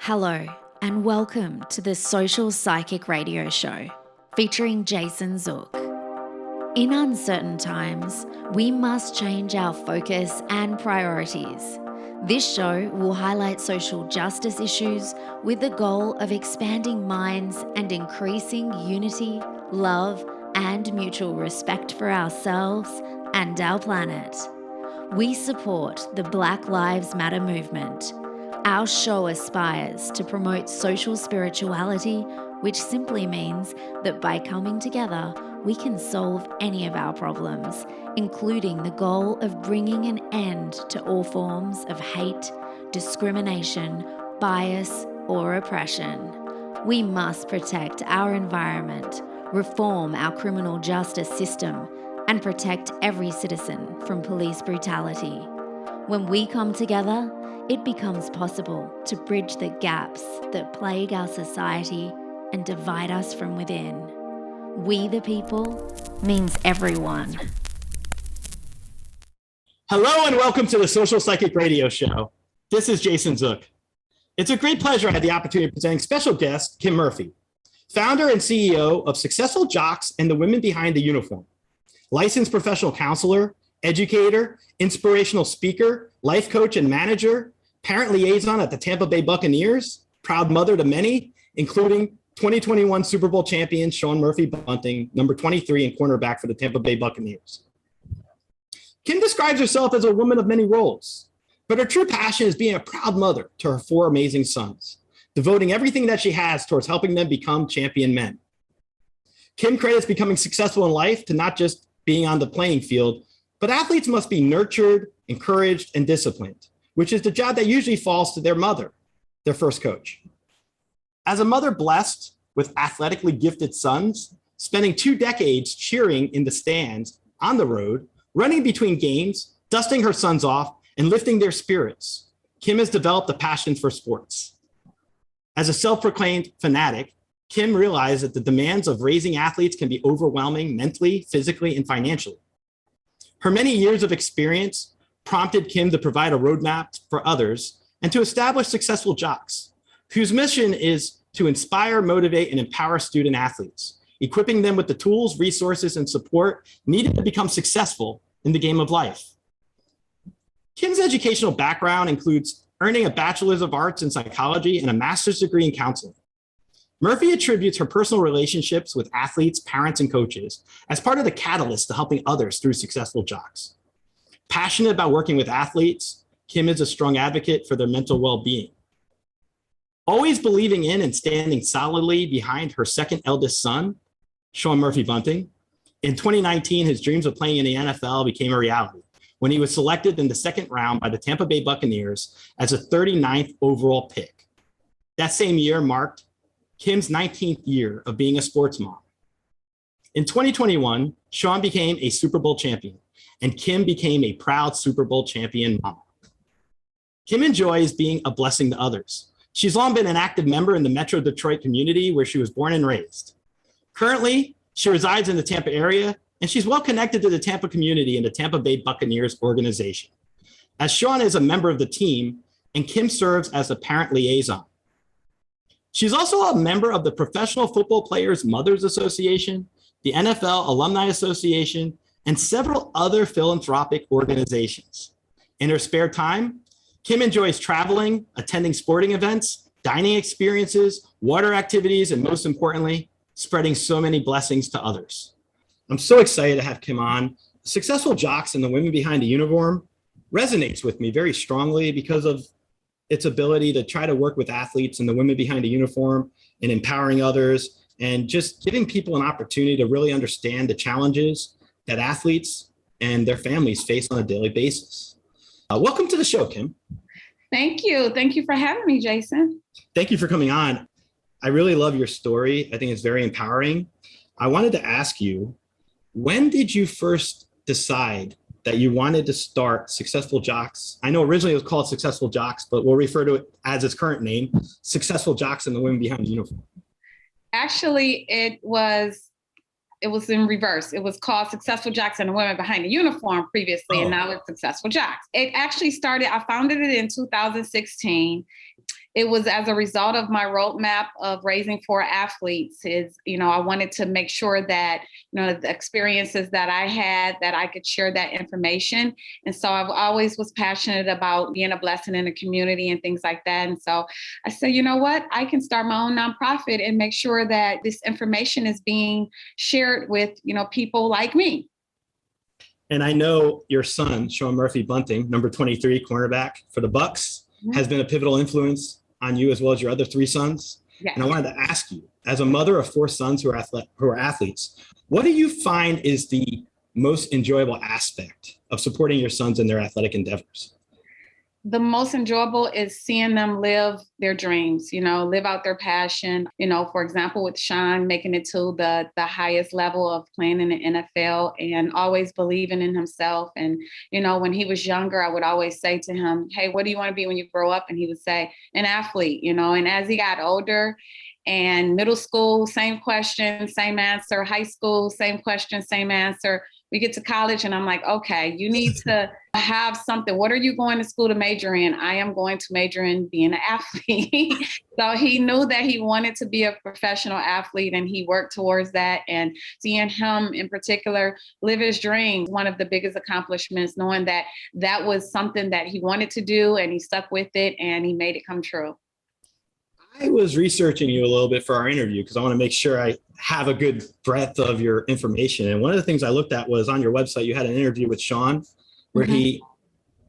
Hello, and welcome to the Social Psychic Radio Show featuring Jason Zook. In uncertain times, we must change our focus and priorities. This show will highlight social justice issues with the goal of expanding minds and increasing unity, love, and mutual respect for ourselves and our planet. We support the Black Lives Matter movement. Our show aspires to promote social spirituality, which simply means that by coming together, we can solve any of our problems, including the goal of bringing an end to all forms of hate, discrimination, bias, or oppression. We must protect our environment, reform our criminal justice system, and protect every citizen from police brutality. When we come together, it becomes possible to bridge the gaps that plague our society and divide us from within. We the people means everyone. Hello and welcome to the Social Psychic Radio Show. This is Jason Zook. It's a great pleasure I had the opportunity of presenting special guest Kim Murphy, founder and CEO of Successful Jocks and the Women Behind the Uniform, licensed professional counselor, educator, inspirational speaker, life coach and manager, parent liaison at the Tampa Bay Buccaneers, proud mother to many, including 2021 Super Bowl champion KimMurphys Bunting, number 23 and cornerback for the Tampa Bay Buccaneers. Kim describes herself as a woman of many roles, but her true passion is being a proud mother to her 4 amazing sons, devoting everything that she has towards helping them become champion men. Kim credits becoming successful in life to not just being on the playing field, but athletes must be nurtured, encouraged, and disciplined, which is the job that usually falls to their mother, their first coach. As a mother blessed with athletically gifted sons, spending 2 decades cheering in the stands, on the road, running between games, dusting her sons off, and lifting their spirits, Kim has developed a passion for sports. As a self-proclaimed fanatic, Kim realized that the demands of raising athletes can be overwhelming mentally, physically, and financially. Her many years of experience prompted Kim to provide a roadmap for others and to establish Successful Jocks, whose mission is to inspire, motivate, and empower student athletes, equipping them with the tools, resources, and support needed to become successful in the game of life. Kim's educational background includes earning a Bachelors of Arts in psychology and a master's degree in counseling. Murphy attributes her personal relationships with athletes, parents, and coaches as part of the catalyst to helping others through Successful Jocks. Passionate about working with athletes, Kim is a strong advocate for their mental well-being. Always believing in and standing solidly behind her second eldest son, KimMurphys Bunting. In 2019, his dreams of playing in the NFL became a reality when he was selected in the 2nd round by the Tampa Bay Buccaneers as a 39th overall pick. That same year marked Kim's 19th year of being a sports mom. In 2021, Sean became a Super Bowl champion, and Kim became a proud Super Bowl champion mom. Kim enjoys being a blessing to others. She's long been an active member in the Metro Detroit community where she was born and raised. Currently, she resides in the Tampa area, and she's well connected to the Tampa community and the Tampa Bay Buccaneers organization, as Sean is a member of the team and Kim serves as a parent liaison. She's also a member of the Professional Football Players Mothers Association, the NFL Alumni Association, and several other philanthropic organizations. In her spare time, Kim enjoys traveling, attending sporting events, dining experiences, water activities, and most importantly, spreading so many blessings to others. I'm so excited to have Kim on. Successful Jocks and the Women Behind the Uniform resonates with me very strongly because of its ability to try to work with athletes and the women behind the uniform and empowering others and just giving people an opportunity to really understand the challenges that athletes and their families face on a daily basis. Welcome to the show, Kim. Thank you. Thank you for having me, Jason. Thank you for coming on. I really love your story. I think it's very empowering. I wanted to ask you, when did you first decide that you wanted to start Successful Jocks? I know originally it was called Successful Jocks, but we'll refer to it as its current name, Successful Jocks and the Women Behind the Uniform. Actually, it was in reverse. It was called Successful Jocks and the Women Behind the Uniform previously, and now it's Successful Jocks. It actually started, I founded it in 2016. it was as a result of my roadmap of raising 4 athletes. I wanted to make sure that, the experiences that I had, that I could share that information. And so I've always was passionate about being a blessing in the community and things like that. And so I said, you know what, I can start my own nonprofit and make sure that this information is being shared with, people like me. And I know your son, Sean Murphy Bunting, number 23 cornerback for the Bucks, has been a pivotal influence on you as well as your other 3 sons. Yes. And I wanted to ask you, as a mother of 4 sons who are athletes, what do you find is the most enjoyable aspect of supporting your sons in their athletic endeavors? The most enjoyable is seeing them live their dreams, live out their passion. For example, with Sean making it to the highest level of playing in the NFL and always believing in himself. And, when he was younger, I would always say to him, hey, what do you want to be when you grow up? And he would say, an athlete, and as he got older, and middle school, same question, same answer. High school, same question, same answer. We get to college and I'm like, okay, you need to have something. What are you going to school to major in? I am going to major in being an athlete. So he knew that he wanted to be a professional athlete and he worked towards that. And seeing him in particular live his dream, one of the biggest accomplishments, knowing that that was something that he wanted to do and he stuck with it and he made it come true. I was researching you a little bit for our interview because I want to make sure I have a good breadth of your information. And one of the things I looked at was on your website, you had an interview with Sean where he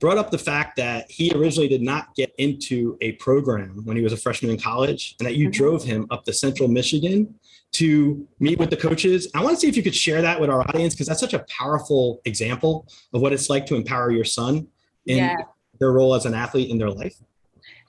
brought up the fact that he originally did not get into a program when he was a freshman in college and that you drove him up to Central Michigan to meet with the coaches. I want to see if you could share that with our audience because that's such a powerful example of what it's like to empower your son in their role as an athlete in their life.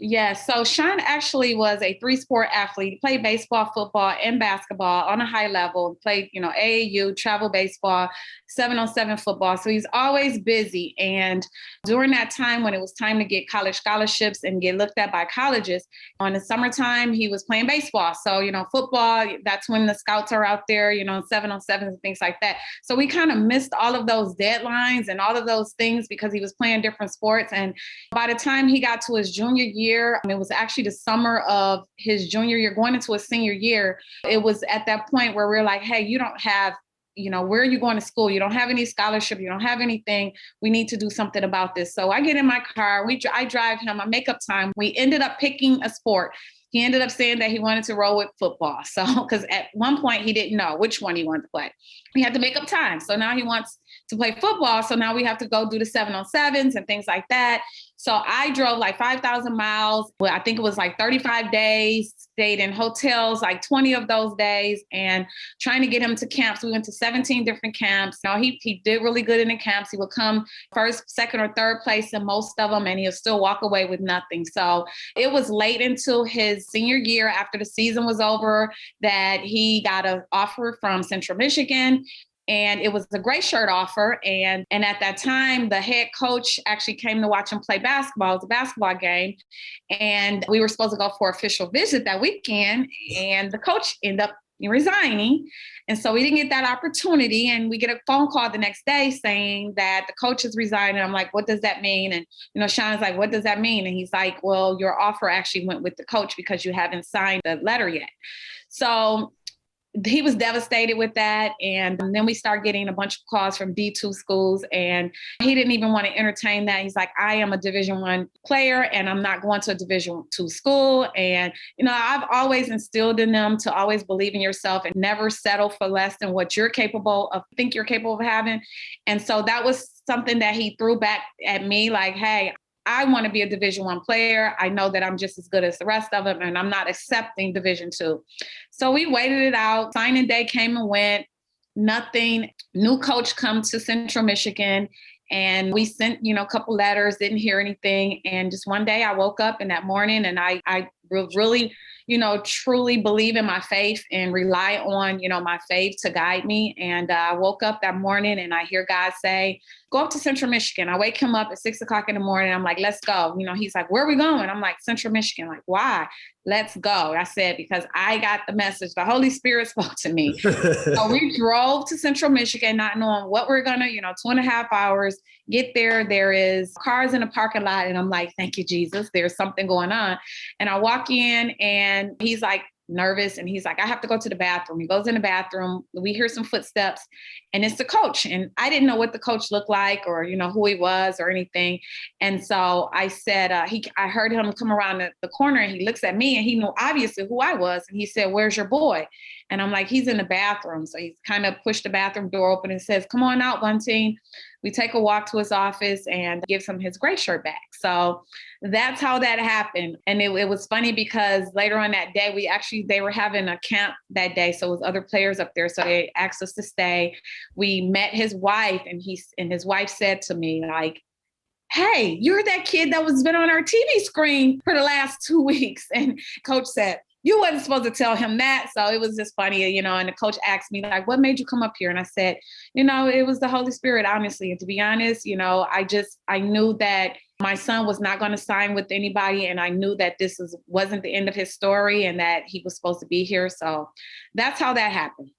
Yeah, so Sean actually was a 3-sport athlete. He played baseball, football, and basketball on a high level. Played, AAU, travel baseball, 7-on-7 football. So he's always busy. And during that time when it was time to get college scholarships and get looked at by colleges, in the summertime, he was playing baseball. So, football, that's when the scouts are out there, 7-on-7s and things like that. So we kind of missed all of those deadlines and all of those things because he was playing different sports. And by the time he got to his junior year, it was actually the summer of his junior year, going into his senior year. It was at that point where we're like, hey, you don't have, where are you going to school? You don't have any scholarship. You don't have anything. We need to do something about this. So I get in my car. I drive him. I make up time. We ended up picking a sport. He ended up saying that he wanted to roll with football. So, because at one point he didn't know which one he wanted to play. He had to make up time. So now he wants to play football. So now we have to go do the 7-on-7s and things like that. So I drove like 5,000 miles. Well, I think it was like 35 days, stayed in hotels, like 20 of those days, and trying to get him to camps. We went to 17 different camps. Now he did really good in the camps. He would come first, second, or third place in most of them, and he'll still walk away with nothing. So it was late into his senior year after the season was over that he got an offer from Central Michigan. And it was a gray shirt offer. And at that time, the head coach actually came to watch him play basketball. It was a basketball game. And we were supposed to go for an official visit that weekend. And the coach ended up resigning. And so we didn't get that opportunity. And we get a phone call the next day saying that the coach is resigning. I'm like, what does that mean? And, Sean's like, what does that mean? And he's like, well, your offer actually went with the coach because you haven't signed the letter yet. So he was devastated with that. And then we started getting a bunch of calls from D2 schools, and he didn't even want to entertain that. He's like, I am a Division I player and I'm not going to a Division II school. And, I've always instilled in them to always believe in yourself and never settle for less than what you're capable of, think you're capable of having. And so that was something that he threw back at me like, hey, I want to be a Division I player. I know that I'm just as good as the rest of them, and I'm not accepting Division II. So we waited it out. Signing day came and went. Nothing. New coach comes to Central Michigan, and we sent, a couple letters, didn't hear anything. And just one day I woke up in that morning and I was really, truly believe in my faith and rely on, my faith to guide me. And I woke up that morning and I hear God say, go up to Central Michigan. I wake him up at 6:00 in the morning. I'm like, let's go. He's like, where are we going? I'm like, Central Michigan. Like, why? Let's go. I said, because I got the message. The Holy Spirit spoke to me. So we drove to Central Michigan, not knowing what we're going to, 2.5 hours, get there. There is cars in the parking lot. And I'm like, thank you, Jesus. There's something going on. And I walk in and he's like, nervous. And he's like, I have to go to the bathroom. He goes in the bathroom. We hear some footsteps and it's the coach. And I didn't know what the coach looked like or, who he was or anything. And so I said, I heard him come around the corner and he looks at me and he knew obviously who I was. And he said, where's your boy? And I'm like, he's in the bathroom. So he's kind of pushed the bathroom door open and says, come on out, Bunting. We take a walk to his office and gives him his gray shirt back. So that's how that happened. And it was funny because later on that day, they were having a camp that day. So it was other players up there. So they asked us to stay. We met his wife and his wife said to me, like, hey, you're that kid that was been on our TV screen for the last 2 weeks. And coach said, you wasn't supposed to tell him that. So it was just funny, and the coach asked me, like, what made you come up here? And I said, it was the Holy Spirit, honestly. And to be honest, I knew that my son was not going to sign with anybody. And I knew that this wasn't the end of his story and that he was supposed to be here. So that's how that happened.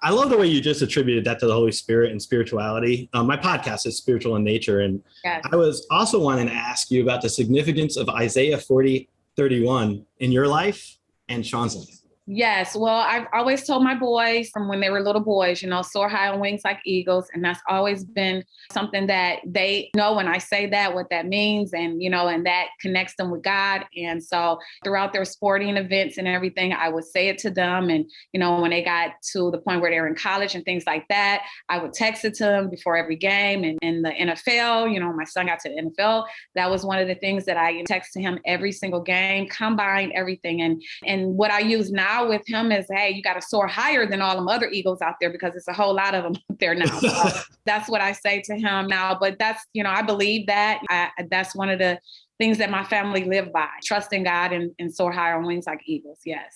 I love the way you just attributed that to the Holy Spirit and spirituality. My podcast is spiritual in nature. And yes. I was also wanting to ask you about the significance of Isaiah 40:31 in your life and Sean's life. Yes. Well, I've always told my boys from when they were little boys, soar high on wings like eagles. And that's always been something that they know when I say that, what that means. And, and that connects them with God. And so throughout their sporting events and everything, I would say it to them. And, when they got to the point where they were in college and things like that, I would text it to them before every game. And in the NFL, my son got to the NFL. That was one of the things that I text to him every single game, combine everything. And what I use now with him is, hey, you got to soar higher than all them other eagles out there because it's a whole lot of them out there now. So that's what I say to him now. But that's, I believe that that's one of the things that my family live by, trusting God and soar higher on wings like eagles. Yes.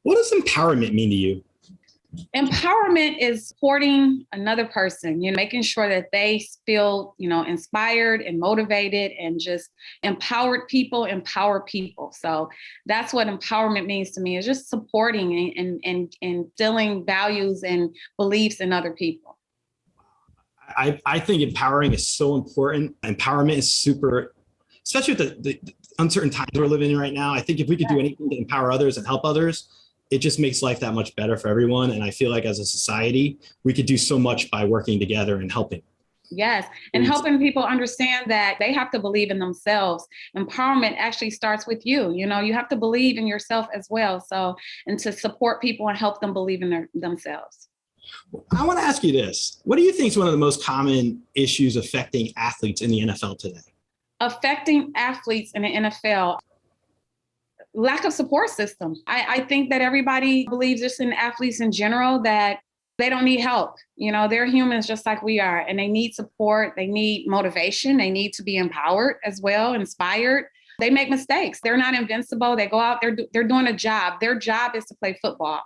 What does empowerment mean to you? Empowerment is supporting another person, making sure that they feel, inspired and motivated and just empower people. So that's what empowerment means to me, is just supporting and instilling values and beliefs in other people. I think empowering is so important. Empowerment is super, especially with the uncertain times we're living in right now. I think if we could do anything to empower others and help others, it just makes life that much better for everyone. And I feel like as a society, we could do so much by working together and helping. Yes. And helping people understand that they have to believe in themselves. Empowerment actually starts with you. You have to believe in yourself as well. So, and to support people and help them believe in themselves. I want to ask you this. What do you think is one of the most common issues affecting athletes in the NFL today? Affecting athletes in the NFL? Lack of support system. I think that everybody believes, just in athletes in general, that they don't need help. They're humans just like we are, and they need support. They need motivation. They need to be empowered as well, inspired. They make mistakes. They're not invincible. They go out, they're doing a job. Their job is to play football.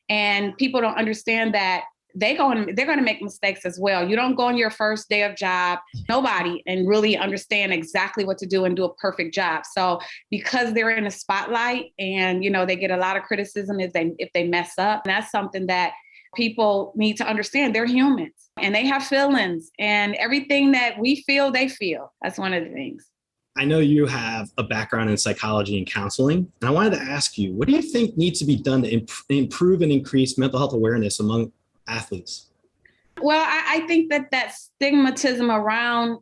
And people don't understand that they're going to make mistakes as well. You don't go on your first day of job, nobody, and really understand exactly what to do and do a perfect job. So because they're in the spotlight and, they get a lot of criticism if they mess up, and that's something that people need to understand. They're humans and they have feelings, and everything that we feel, they feel. That's one of the things. I know you have a background in psychology and counseling, and I wanted to ask you, what do you think needs to be done to improve and increase mental health awareness among athletes? Well, I think that stigmatism around,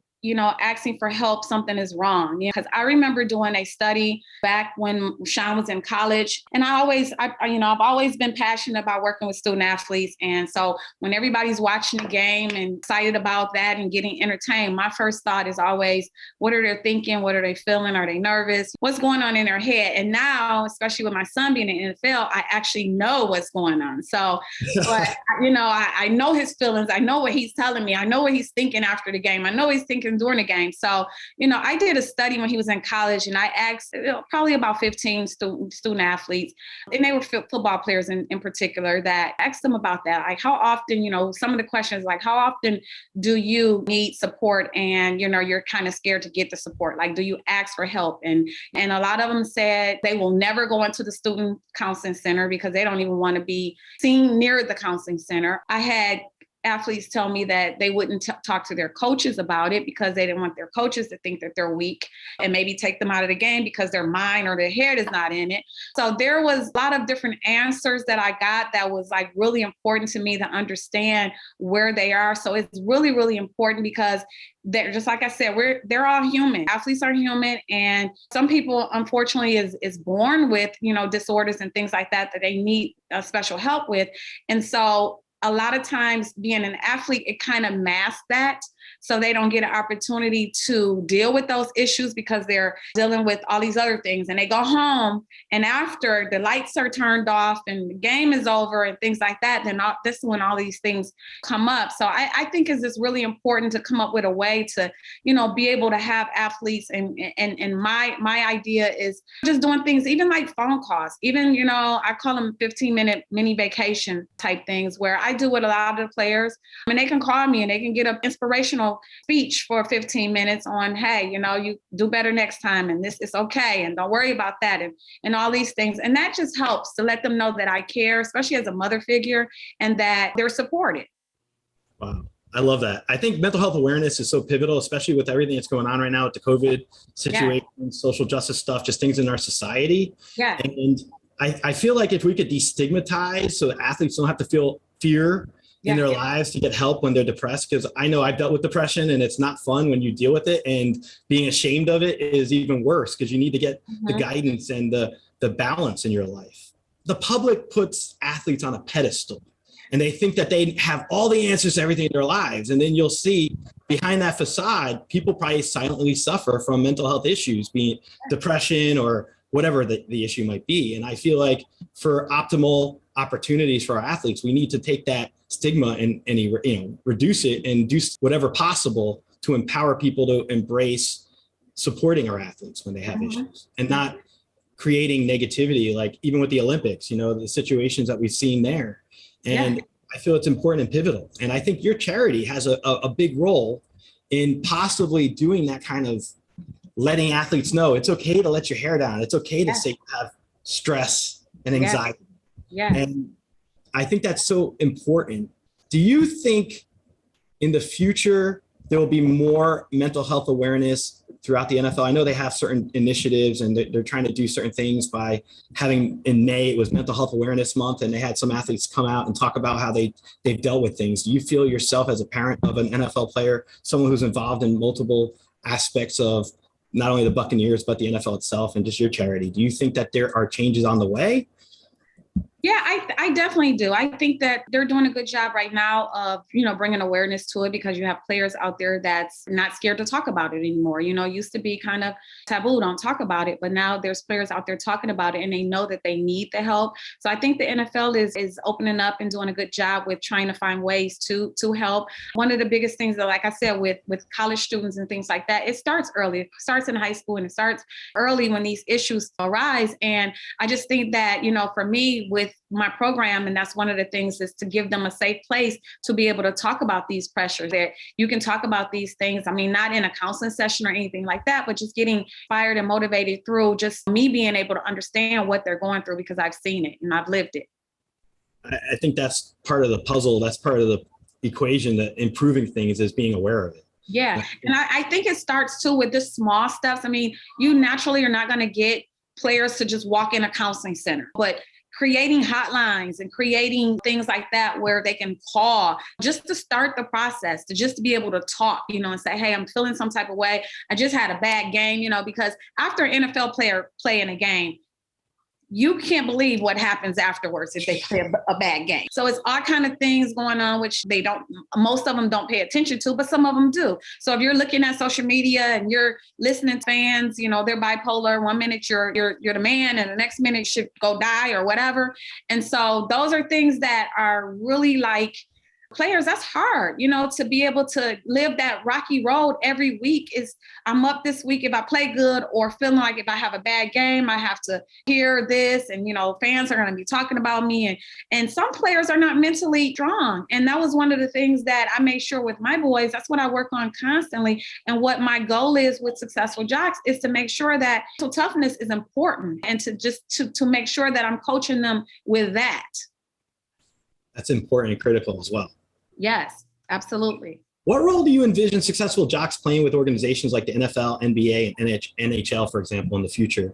asking for help, something is wrong. Because I remember doing a study back when Sean was in college, and I've always been passionate about working with student athletes. And so when everybody's watching the game and excited about that and getting entertained, my first thought is always, what are they thinking? What are they feeling? Are they nervous? What's going on in their head? And now, especially with my son being in the NFL, I actually know what's going on. So, but, I know his feelings. I know what he's telling me. I know what he's thinking after the game. I know he's thinking thinking during the game. So, I did a study when he was in college, and I asked probably about 15 student athletes, and they were football players in particular, that asked them about that. Like, how often, some of the questions, like, how often do you need support and, you're kind of scared to get the support? Like, do you ask for help? And a lot of them said they will never go into the student counseling center because they don't even want to be seen near the counseling center. I had athletes tell me that they wouldn't talk to their coaches about it because they didn't want their coaches to think that they're weak and maybe take them out of the game because their mind or their head is not in it. So there was a lot of different answers that I got that was like really important to me to understand where they are. So it's really, really important because they're, just like I said, they're all human. Athletes are human. And some people, unfortunately, is born with, disorders and things like that they need special help with. And so a lot of times being an athlete, it kind of masks that. So they don't get an opportunity to deal with those issues because they're dealing with all these other things. And they go home, and after the lights are turned off and the game is over and things like that, then this is when all these things come up. So I think it's just really important to come up with a way to, be able to have athletes. And my idea is just doing things, even like phone calls, even, I call them 15-minute mini vacation type things, where I do with a lot of the players. I mean, they can call me and they can get an inspirational speech for 15 minutes on, hey, you do better next time, and this is okay, and don't worry about that, and all these things. And that just helps to let them know that I care, especially as a mother figure, and that they're supported. Wow. I love that. I think mental health awareness is so pivotal, especially with everything that's going on right now with the COVID situation, social justice stuff, just things in our society. Yeah. And I feel like if we could destigmatize so that athletes don't have to feel fear in their lives to get help when they're depressed, because I know I've dealt with depression and it's not fun when you deal with it, and being ashamed of it is even worse because you need to get the guidance and the balance in your life. The public puts athletes on a pedestal and they think that they have all the answers to everything in their lives. And then you'll see behind that facade, people probably silently suffer from mental health issues, being depression or whatever the issue might be. And I feel like for optimal opportunities for our athletes, we need to take that stigma and reduce it and do whatever possible to empower people to embrace supporting our athletes when they have issues, and not creating negativity, like even with the Olympics, the situations that we've seen there. And I feel it's important and pivotal. And I think your charity has a big role in possibly doing that, kind of letting athletes know it's okay to let your hair down. It's okay to say you have stress and anxiety. Yeah. And I think that's so important. Do you think in the future there will be more mental health awareness throughout the NFL? I know they have certain initiatives and they're trying to do certain things by having, in May, it was Mental Health Awareness Month, and they had some athletes come out and talk about how they've dealt with things. Do you feel yourself as a parent of an NFL player, someone who's involved in multiple aspects of not only the Buccaneers, but the NFL itself and just your charity, do you think that there are changes on the way? Yeah, I definitely do. I think that they're doing a good job right now of, bringing awareness to it, because you have players out there that's not scared to talk about it anymore. Used to be kind of taboo, don't talk about it, but now there's players out there talking about it and they know that they need the help. So I think the NFL is opening up and doing a good job with trying to find ways to help. One of the biggest things that, like I said, with college students and things like that, it starts early. It starts in high school and it starts early when these issues arise. And I just think that, for me, with my program, and that's one of the things, is to give them a safe place to be able to talk about these pressures, that you can talk about these things. I mean, not in a counseling session or anything like that, but just getting fired and motivated through just me being able to understand what they're going through, because I've seen it and I've lived it. I think that's part of the puzzle. That's part of the equation, that improving things is being aware of it. Yeah. And I think it starts too with the small steps. I mean, you naturally are not going to get players to just walk in a counseling center, but creating hotlines and creating things like that where they can call just to start the process, to just be able to talk, and say, hey, I'm feeling some type of way. I just had a bad game, because after an NFL player play in a game, you can't believe what happens afterwards if they play a bad game. So it's all kind of things going on, which most of them don't pay attention to, but some of them do. So if you're looking at social media and you're listening to fans, they're bipolar. One minute you're the man and the next minute should go die or whatever. And so those are things that are really like players, that's hard, to be able to live that rocky road every week. I'm up this week if I play good, or feeling like if I have a bad game, I have to hear this, and, fans are going to be talking about me. And some players are not mentally strong. And that was one of the things that I made sure with my boys, that's what I work on constantly. And what my goal is with Successful Jocks is to make sure that mental toughness is important, and to make sure that I'm coaching them with that. That's important and critical as well. Yes, absolutely. What role do you envision Successful Jocks playing with organizations like the NFL, NBA, and NHL, for example, in the future?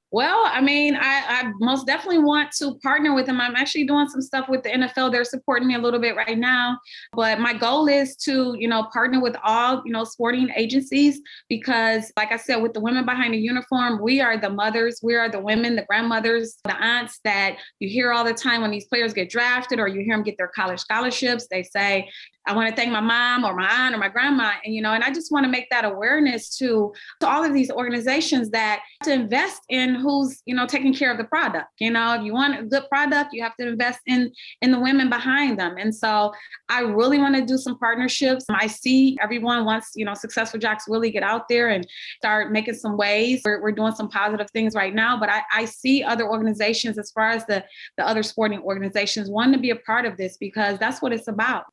Well, I most definitely want to partner with them. I'm actually doing some stuff with the NFL. They're supporting me a little bit right now, but my goal is to, partner with all, sporting agencies, because like I said, with the women behind the uniform, we are the mothers, we are the women, the grandmothers, the aunts that you hear all the time when these players get drafted, or you hear them get their college scholarships. They say, I want to thank my mom or my aunt or my grandma. And, and I just want to make that awareness to all of these organizations that to invest in who's, taking care of the product. If you want a good product, you have to invest in the women behind them. And so I really want to do some partnerships. I see everyone wants, Successful Jocks really get out there and start making some waves. We're doing some positive things right now, but I see other organizations, as far as the other sporting organizations, wanting to be a part of this, because that's what it's about.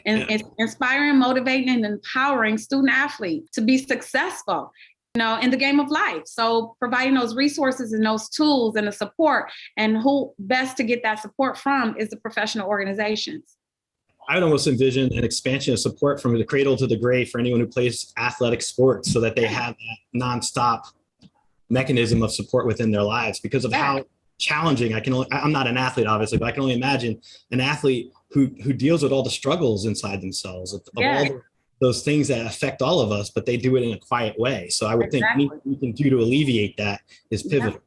And it's inspiring, motivating, and empowering student athletes to be successful, in the game of life. So providing those resources and those tools and the support, and who best to get that support from is the professional organizations. I would almost envision an expansion of support from the cradle to the grave for anyone who plays athletic sports, so that they have that nonstop mechanism of support within their lives, because of how challenging I'm not an athlete, obviously, but I can only imagine an athlete who deals with all the struggles inside themselves, of all those things that affect all of us, but they do it in a quiet way. So I would think anything we can do to alleviate that is pivotal.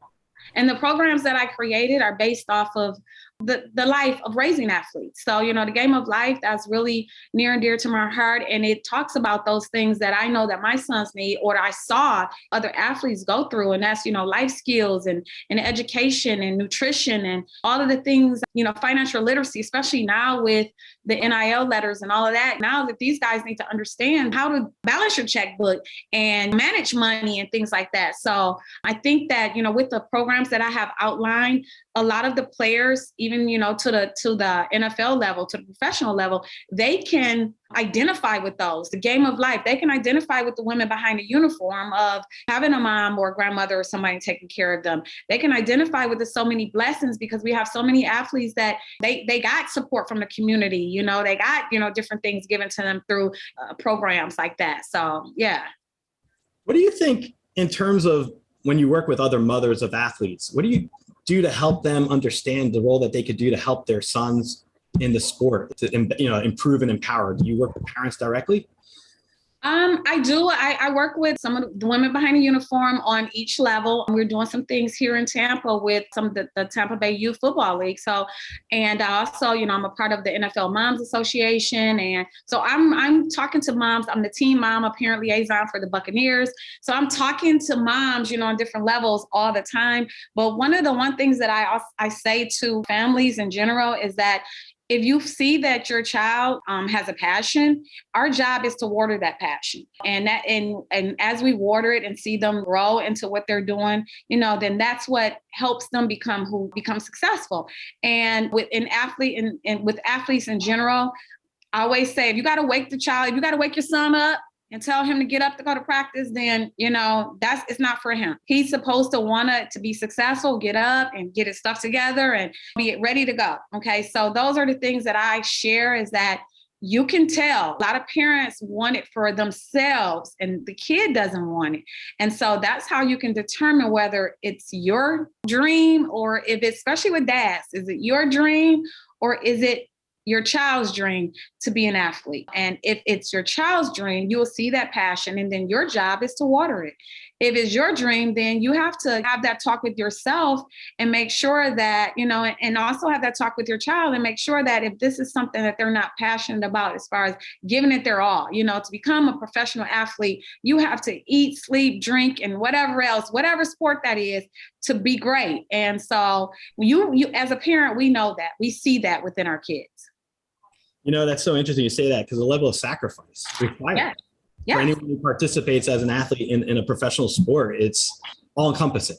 And the programs that I created are based off of the life of raising athletes. So, the game of life, that's really near and dear to my heart. And it talks about those things that I know that my sons need, or I saw other athletes go through. And that's, life skills and education and nutrition and all of the things, financial literacy, especially now with the NIL letters and all of that. Now that these guys need to understand how to balance your checkbook and manage money and things like that. So I think that, with the programs that I have outlined, a lot of the players, even, to the NFL level, to the professional level, they can identify with those, the game of life. They can identify with the women behind the uniform of having a mom or a grandmother or somebody taking care of them. They can identify with the so many blessings, because we have so many athletes that they got support from the community, they got, different things given to them through programs like that. So, yeah. What do you think in terms of when you work with other mothers of athletes, what do you do to help them understand the role that they could do to help their sons in the sport to, improve and empower? Do you work with parents directly? I do. I work with some of the women behind the uniform on each level. We're doing some things here in Tampa with some of the Tampa Bay Youth Football League. So, and also, I'm a part of the NFL Moms Association. And so I'm talking to moms. I'm the team mom, a parent liaison for the Buccaneers. So I'm talking to moms, on different levels all the time. But one of the things that I say to families in general is that if you see that your child has a passion, our job is to water that passion. And as we water it and see them grow into what they're doing, then that's what helps them become successful. And with athletes in general, I always say, if you got to wake your son up and tell him to get up to go to practice, then, it's not for him. He's supposed to want to be successful, get up and get his stuff together and be ready to go. Okay. So those are the things that I share, is that you can tell a lot of parents want it for themselves and the kid doesn't want it. And so that's how you can determine whether it's your dream, or if it's, especially with dads, is it your dream or is it your child's dream to be an athlete? And if it's your child's dream, you will see that passion, and then your job is to water it. If it's your dream, then you have to have that talk with yourself and make sure that, and also have that talk with your child and make sure that if this is something that they're not passionate about, as far as giving it their all, to become a professional athlete, you have to eat, sleep, drink, and whatever else, whatever sport that is, to be great. And so you as a parent, we know that, we see that within our kids. That's so interesting you say that, because the level of sacrifice required Yeah. for Yes. anyone who participates as an athlete in a professional sport, it's all encompassing.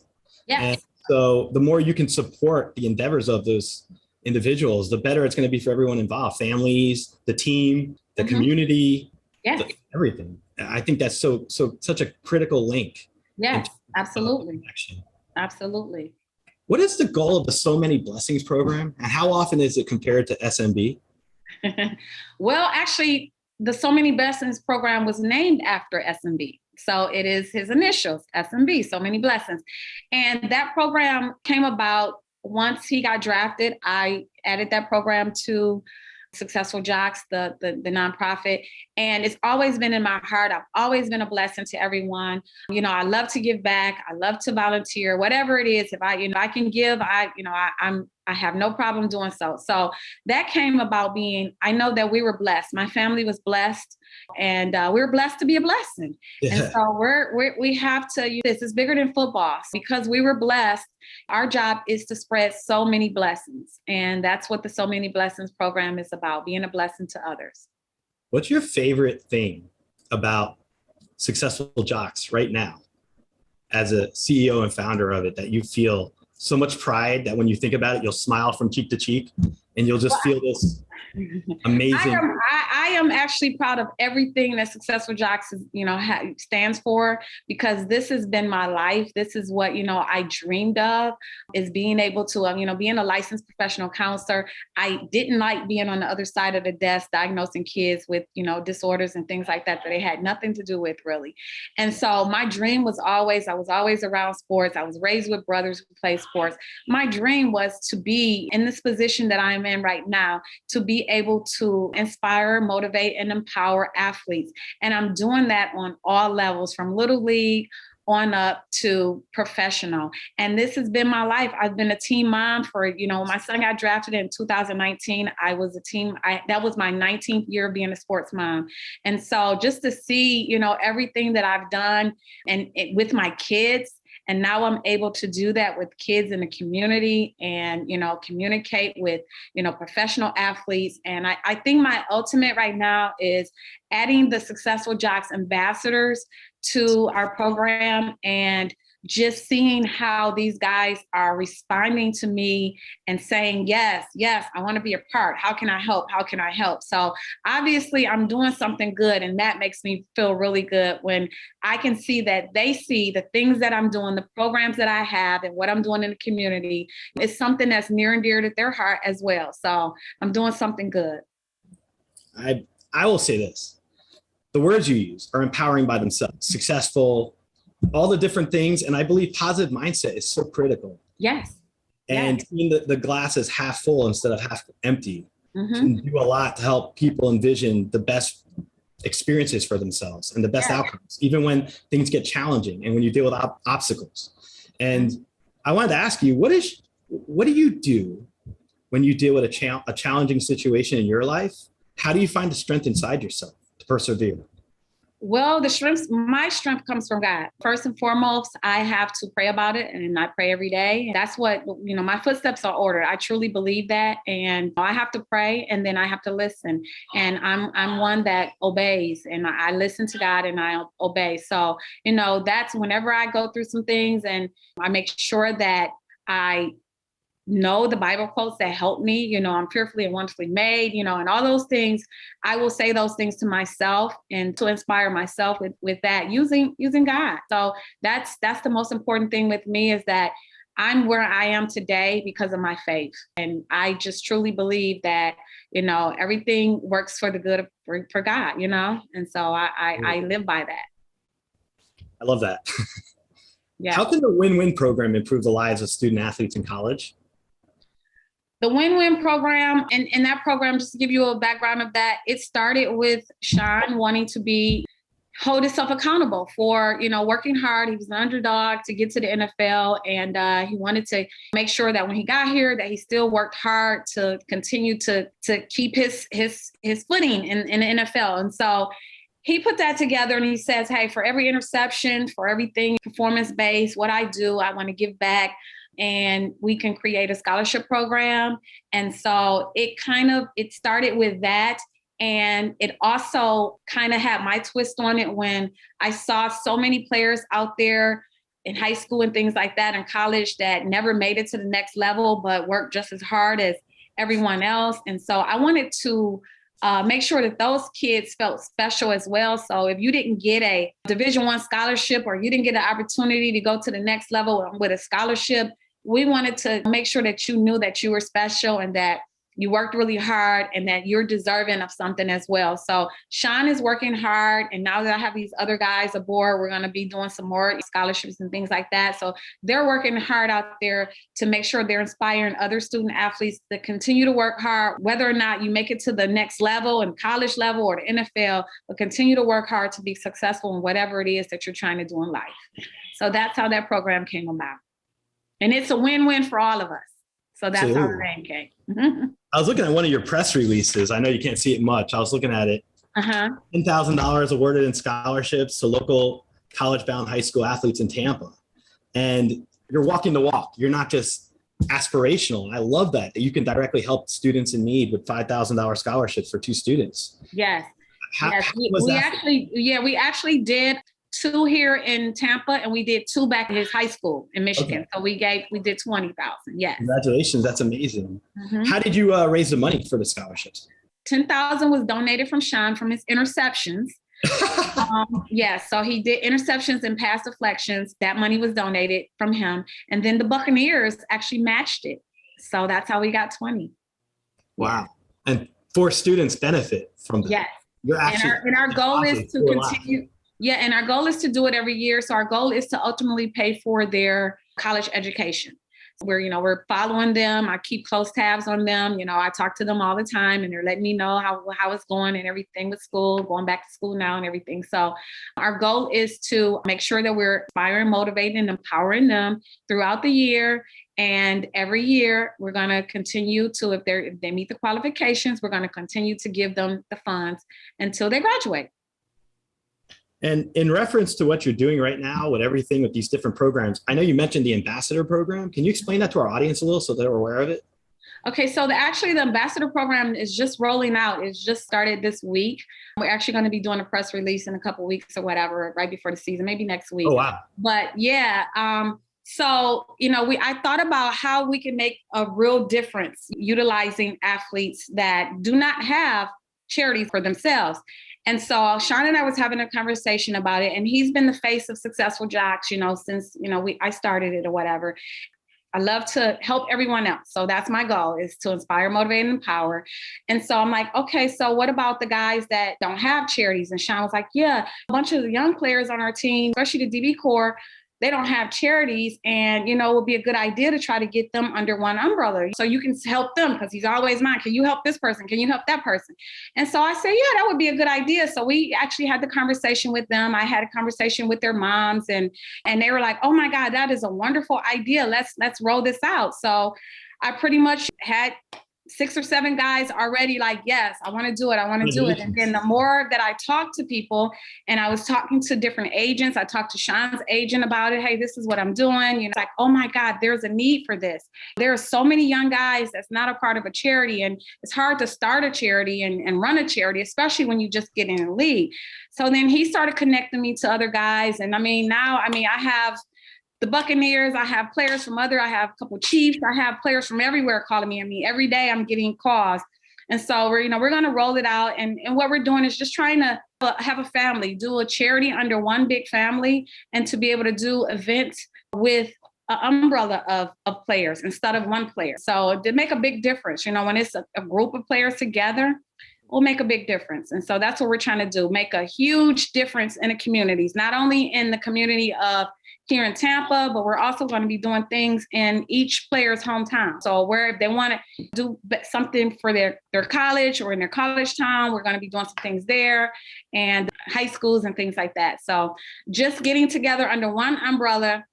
Yes. And so the more you can support the endeavors of those individuals, the better it's going to be for everyone involved, families, the team, the community, Yes. everything. I think that's such a critical link. Yes. Absolutely. Connection. Absolutely. What is the goal of the So Many Blessings program, and how often is it compared to SMB? Well, actually, the So Many Blessings program was named after SMB. So it is his initials, SMB, So Many Blessings. And that program came about once he got drafted. I added that program to Successful Jocks, the nonprofit. And it's always been in my heart. I've always been a blessing to everyone. I love to give back. I love to volunteer, whatever it is. If I can give, I have no problem doing so. So that came about I know that we were blessed. My family was blessed, and we were blessed to be a blessing. Yeah. And so we have to use this. It's bigger than football. Because we were blessed, our job is to spread so many blessings. And that's what the So Many Blessings program is about, being a blessing to others. What's your favorite thing about Successful Jocks right now, as a CEO and founder of it, that you feel so much pride that when you think about it, you'll smile from cheek to cheek and you'll just feel this amazing. I am actually proud of everything that Successful Jocks is, stands for, because this has been my life. This is what, I dreamed of, is being able to, being a licensed professional counselor. I didn't like being on the other side of the desk, diagnosing kids with, disorders and things like that they had nothing to do with, really. And so my dream was I was always around sports. I was raised with brothers who play sports. My dream was to be in this position that I'm in right now, to be able to inspire, motivate, and empower athletes. And I'm doing that on all levels, from little league on up to professional. And this has been my life. I've been a team mom for, my son got drafted in 2019. I was that was my 19th year of being a sports mom. And so just to see, everything that I've done with my kids, and now I'm able to do that with kids in the community and, communicate with, professional athletes. And I think my ultimate right now is adding the Successful Jocks ambassadors to our program, and just seeing how these guys are responding to me and saying, yes, I want to be a part. How can I help? How can I help? So obviously I'm doing something good, and that makes me feel really good when I can see that they see the things that I'm doing, the programs that I have, and what I'm doing in the community is something that's near and dear to their heart as well. So I'm doing something good. I will say this. The words you use are empowering by themselves, successful, all the different things. And I believe positive mindset is so critical. Yes. And seeing the glass is half full instead of half empty can do a lot to help people envision the best experiences for themselves and the best outcomes, even when things get challenging and when you deal with obstacles. And I wanted to ask you, what do you do when you deal with a challenging situation in your life? How do you find the strength inside yourself to persevere? Well, my strength comes from God. First and foremost, I have to pray about it, and I pray every day. That's what, my footsteps are ordered. I truly believe that. And I have to pray, and then I have to listen. And I'm one that obeys, and I listen to God and I obey. So, that's whenever I go through some things, and I make sure that I know the Bible quotes that help me, I'm fearfully and wonderfully made, and all those things. I will say those things to myself and to inspire myself with that using God. So that's the most important thing with me, is that I'm where I am today because of my faith. And I just truly believe that, everything works for the good for God, and so I live by that. I love that. Yeah. How can the WinWin program improve the lives of student athletes in college? The WinWin program, and that program, just to give you a background of that, it started with Sean wanting to hold himself accountable for, working hard. He was an underdog to get to the NFL, and he wanted to make sure that when he got here, that he still worked hard to continue to keep his footing in the NFL. And so he put that together, and he says, hey, for every interception, for everything performance-based, what I do, I want to give back and we can create a scholarship program. And so it started with that. And it also kind of had my twist on it when I saw so many players out there in high school and things like that, in college, that never made it to the next level, but worked just as hard as everyone else. And so I wanted to make sure that those kids felt special as well. So if you didn't get a Division I scholarship, or you didn't get an opportunity to go to the next level with a scholarship, we wanted to make sure that you knew that you were special and that you worked really hard and that you're deserving of something as well. So Sean is working hard. And now that I have these other guys aboard, we're going to be doing some more scholarships and things like that. So they're working hard out there to make sure they're inspiring other student athletes to continue to work hard, whether or not you make it to the next level and college level or the NFL, but continue to work hard to be successful in whatever it is that you're trying to do in life. So that's how that program came about. And it's a win-win for all of us. So that's how the name came. Mm-hmm. I was looking at one of your press releases. I know you can't see it much. I was looking at it. $10,000 awarded in scholarships to local college-bound high school athletes in Tampa. And you're walking the walk. You're not just aspirational. I love that you can directly help students in need with $5,000 scholarships for 2 students. Yes. How We actually did 2 here in Tampa, and we did 2 back at his high school in Michigan. Okay. So we did 20,000. Yes. Congratulations. That's amazing. Mm-hmm. How did you raise the money for the scholarships? 10,000 was donated from Sean from his interceptions. So he did interceptions and pass deflections. That money was donated from him. And then the Buccaneers actually matched it. So that's how we got 20. Wow. And 4 students benefit from that. Yes. And our goal is to continue. Yeah, and our goal is to do it every year. So our goal is to ultimately pay for their college education. We're following them. I keep close tabs on them. I talk to them all the time, and they're letting me know how it's going and everything with school, going back to school now and everything. So our goal is to make sure that we're inspiring, motivating, and empowering them throughout the year. And every year we're going to continue to, if they meet the qualifications, we're going to continue to give them the funds until they graduate. And in reference to what you're doing right now with everything with these different programs, I know you mentioned the ambassador program. Can you explain that to our audience a little so they're aware of it? Okay, so the ambassador program is just rolling out. It's just started this week. We're actually going to be doing a press release in a couple of weeks or whatever, right before the season, maybe next week. Oh, wow. But yeah, I thought about how we can make a real difference utilizing athletes that do not have charities for themselves. And so Sean and I was having a conversation about it, and he's been the face of Successful Jocks, since, I started it or whatever. I love to help everyone else. So that's my goal, is to inspire, motivate, and empower. And so I'm like, okay, so what about the guys that don't have charities? And Sean was like, yeah, a bunch of the young players on our team, especially the DB Corps, they don't have charities, and, it would be a good idea to try to get them under one umbrella. So you can help them, because he's always mine. Can you help this person? Can you help that person? And so I said, yeah, that would be a good idea. So we actually had the conversation with them. I had a conversation with their moms, and they were like, oh my God, that is a wonderful idea. Let's roll this out. So I pretty much had 6 or 7 guys already like, yes, I want to do it. I want to do it. And then the more that I talked to people, and I was talking to different agents, I talked to Sean's agent about it. Hey, this is what I'm doing. It's like, oh my God, there's a need for this. There are so many young guys that's not a part of a charity, and it's hard to start a charity and run a charity, especially when you just get in a league. So then he started connecting me to other guys. And I have the Buccaneers, I have players from I have a couple of Chiefs, I have players from everywhere calling me. Every day I'm getting calls. And so we're going to roll it out. And what we're doing is just trying to have a family, do a charity under one big family, and to be able to do events with an umbrella of players instead of one player. So to make a big difference, when it's a group of players together, will make a big difference. And so that's what we're trying to do, make a huge difference in the communities, not only in the community of here in Tampa, but we're also going to be doing things in each player's hometown. So where if they want to do something for their college or in their college town, we're going to be doing some things there, and high schools and things like that. So just getting together under one umbrella